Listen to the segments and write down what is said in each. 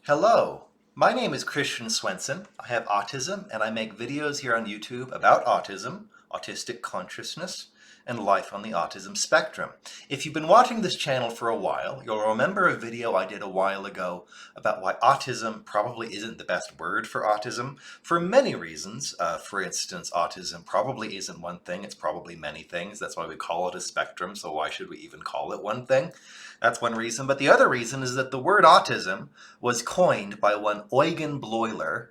Hello, my name is Christian Swenson. I have autism and I make videos here on YouTube about autism, autistic consciousness, and life on the autism spectrum. If you've been watching this channel for a while, you'll remember a video I did a while ago about why autism probably isn't the best word for autism for many reasons. For instance, autism probably isn't one thing, it's probably many things. That's why we call it a spectrum, so why should we even call it one thing? That's one reason. But the other reason is that the word autism was coined by one Eugen Bleuler,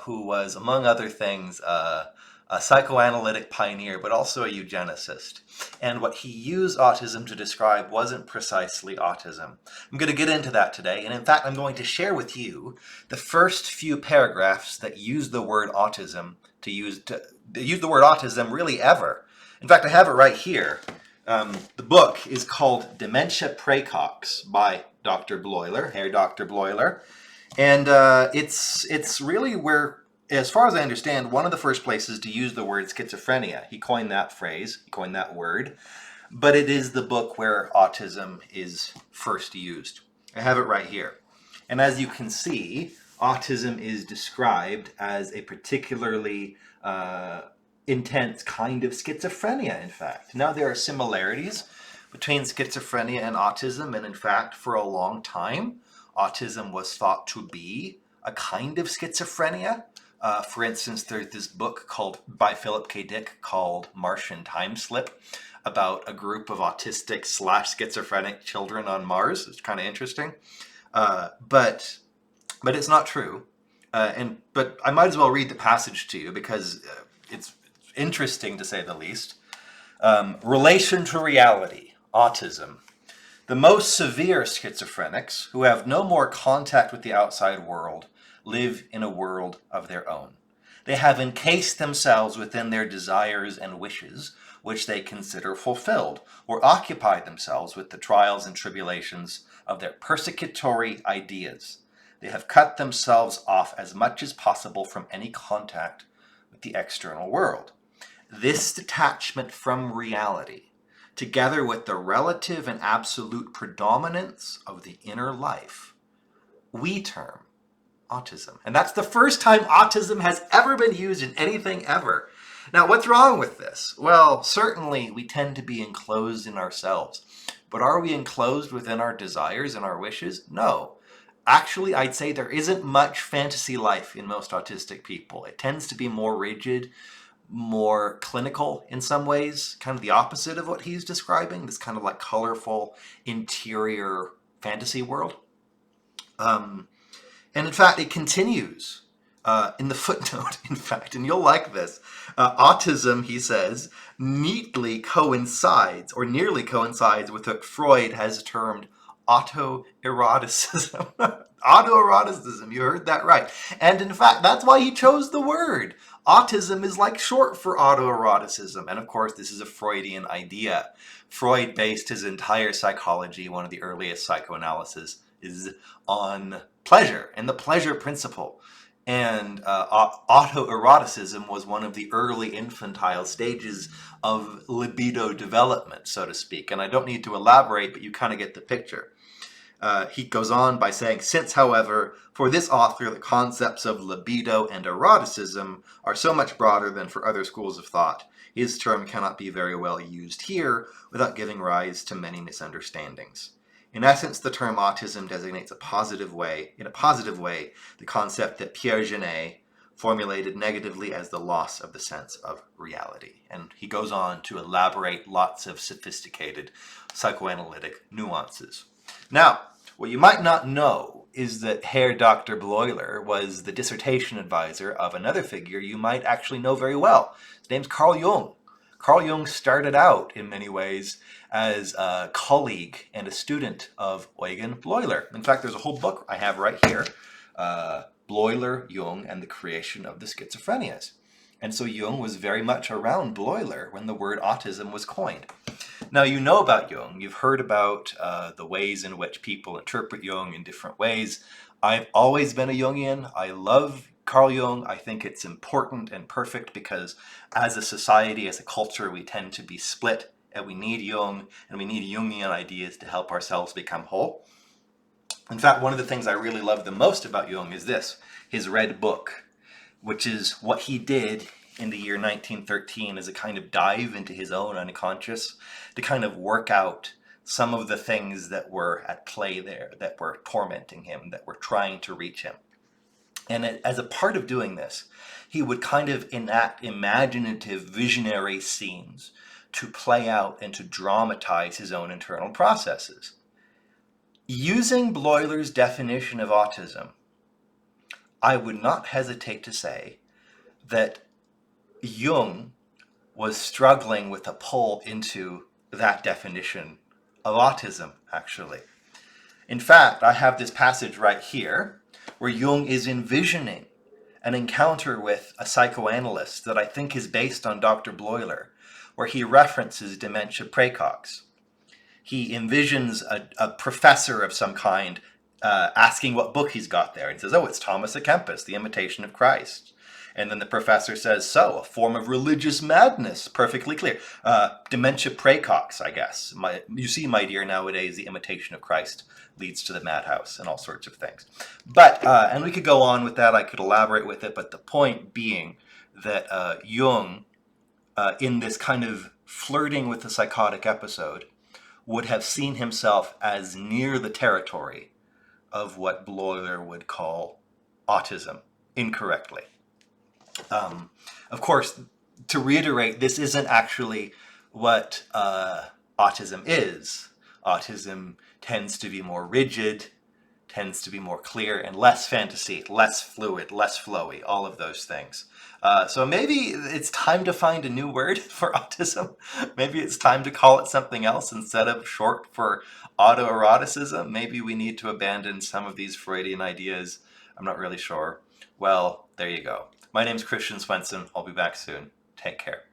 who was, among other things, a psychoanalytic pioneer, but also a eugenicist. And what he used autism to describe wasn't precisely autism. I'm going to get into that today, and in fact, I'm going to share with you the first few paragraphs that use the word autism use the word autism really ever. In fact, I have it right here. The book is called Dementia Praecox by Dr. Bleuler, Herr Dr. Bleuler, and it's really where, as far as I understand, one of the first places to use the word schizophrenia. He coined that phrase, he coined that word, but it is the book where autism is first used. I have it right here. And as you can see, autism is described as a particularly intense kind of schizophrenia, in fact. Now, there are similarities between schizophrenia and autism, and in fact, for a long time, autism was thought to be a kind of schizophrenia. For instance, there's this book by Philip K. Dick called Martian Time Slip about a group of autistic / schizophrenic children on Mars. It's kind of interesting, but it's not true. But I might as well read the passage to you because it's interesting to say the least. Relation to reality, autism. The most severe schizophrenics, who have no more contact with the outside world, live in a world of their own. They have encased themselves within their desires and wishes, which they consider fulfilled, or occupy themselves with the trials and tribulations of their persecutory ideas. They have cut themselves off as much as possible from any contact with the external world. This detachment from reality, together with the relative and absolute predominance of the inner life, we term autism. And that's the first time autism has ever been used in anything ever. Now, what's wrong with this? Well, certainly we tend to be enclosed in ourselves. But are we enclosed within our desires and our wishes? No. Actually, I'd say there isn't much fantasy life in most autistic people. It tends to be more rigid, more clinical in some ways, kind of the opposite of what he's describing, this kind of like colorful interior fantasy world. And in fact, it continues in the footnote, in fact, and you'll like this. Autism, he says, neatly coincides or nearly coincides with what Freud has termed autoeroticism. Autoeroticism, you heard that right. And in fact, that's why he chose the word. Autism is like short for autoeroticism. And of course, this is a Freudian idea. Freud based his entire psychology, one of the earliest psychoanalysis, is on pleasure and the pleasure principle. And autoeroticism was one of the early infantile stages of libido development, so to speak. And I don't need to elaborate, but you kind of get the picture. He goes on by saying, since, however, for this author, the concepts of libido and eroticism are so much broader than for other schools of thought, his term cannot be very well used here without giving rise to many misunderstandings. In essence, the term autism designates in a positive way, the concept that Pierre Genet formulated negatively as the loss of the sense of reality. And he goes on to elaborate lots of sophisticated psychoanalytic nuances. Now, what you might not know is that Herr Dr. Bleuler was the dissertation advisor of another figure you might actually know very well. His name's Carl Jung. Carl Jung started out, in many ways, as a colleague and a student of Eugen Bleuler. In fact, there's a whole book I have right here, Bleuler, Jung, and the Creation of the Schizophrenias. And so Jung was very much around Bleuler when the word autism was coined. Now, you know about Jung. You've heard about the ways in which people interpret Jung in different ways. I've always been a Jungian. I love Carl Jung. I think it's important and perfect because as a society, as a culture, we tend to be split, and we need Jung, and we need Jungian ideas to help ourselves become whole. In fact, one of the things I really love the most about Jung is this, his Red Book, which is what he did in the year 1913 as a kind of dive into his own unconscious to kind of work out some of the things that were at play there, that were tormenting him, that were trying to reach him. And as a part of doing this, he would kind of enact imaginative, visionary scenes to play out and to dramatize his own internal processes. Using Bleuler's definition of autism, I would not hesitate to say that Jung was struggling with a pull into that definition of autism, actually. In fact, I have this passage right here where Jung is envisioning an encounter with a psychoanalyst that I think is based on Dr. Bleuler, where he references Dementia Praecox. He envisions a professor of some kind asking what book he's got there. And he says, oh, it's Thomas à Kempis, The Imitation of Christ. And then the professor says, so, a form of religious madness, perfectly clear. Dementia Praecox, I guess. You see, my dear, nowadays, The Imitation of Christ leads to the madhouse and all sorts of things. But, and we could go on with that, I could elaborate with it, but the point being that Jung, in this kind of flirting with the psychotic episode, would have seen himself as near the territory of what Bleuler would call autism, incorrectly. Of course, to reiterate, this isn't actually what autism is. Autism tends to be more rigid, tends to be more clear, and less fantasy, less fluid, less flowy, all of those things. So maybe it's time to find a new word for autism. Maybe it's time to call it something else instead of short for autoeroticism. Maybe we need to abandon some of these Freudian ideas. I'm not really sure. Well, there you go. My name's Christian Swenson. I'll be back soon. Take care.